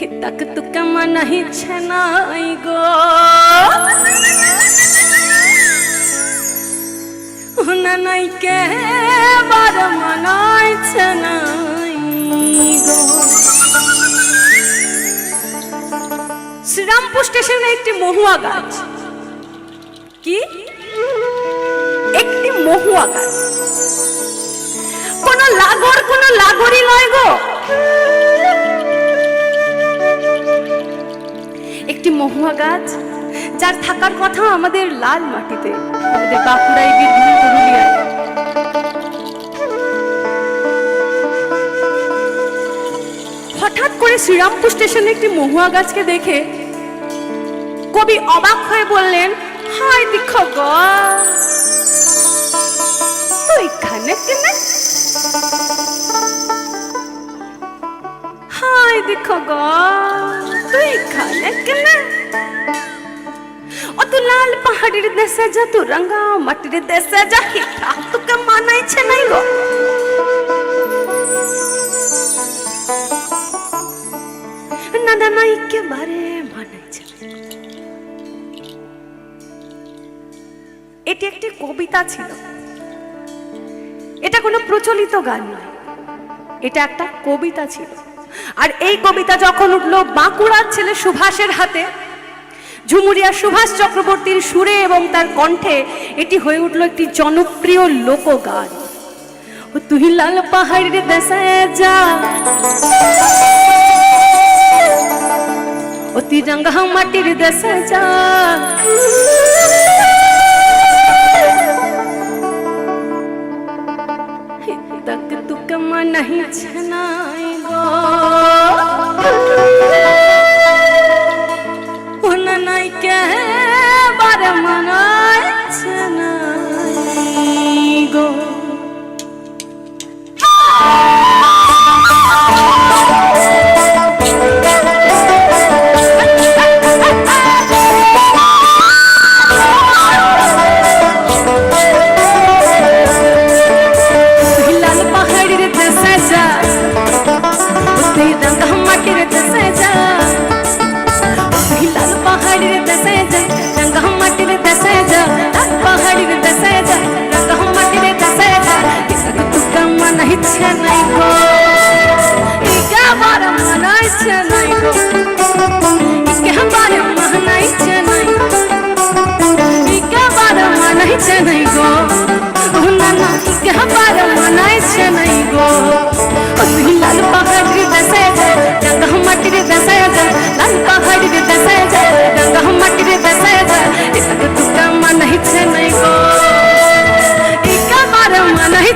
तक तो कमा नहीं छनाई गो होना नहीं के बार मनाई छनाई गो। श्रीरामपुर स्टेशने एक महुआ गाछ की एक महुआ गाछ कोनो लागोरी नय गो একটি মহুয়া গাছ যার থাকার কথা আমাদের লাল মাটিতে আমাদের বাঁকুড়াই বীরভূম পুরুলিয়ায়। হঠাৎ করে শ্রীরামপুর স্টেশনে একটি মহুয়া গাছকে দেখে কবি অবাক হয়ে বললেন, হায় দেখো গো তো এখানে কেনে, হায় দেখো গো তুই এখানে কেনে, ও তো লাল পাহাড়ের দেশে যা তো রঙা মাটির দেশে যা হিতা তোকে মানাইছে নাই গো। না না একেবারে মানাইছে। এটি একটি কবিতা ছিল, এটা কোনো প্রচলিত গান নয়, এটা একটা কবিতা ছিল। আর এই কবিতা যখন উঠলো বাঁকুড়ার ছেলে সুভাষের হাতে, ঝুমুরিয়া সুভাষ চক্রবর্তীর সুরে এবং তার কণ্ঠে এটি হয়ে উঠলো একটি জনপ্রিয় লোকগান। ও তুই লাল পাহাড়ের দেশে যা, ও তুই রঙা মাটির দেশে যা, तक तू कमा नहीं छनाई गो होना नहीं के बार मनाई छनाई गो। नहीं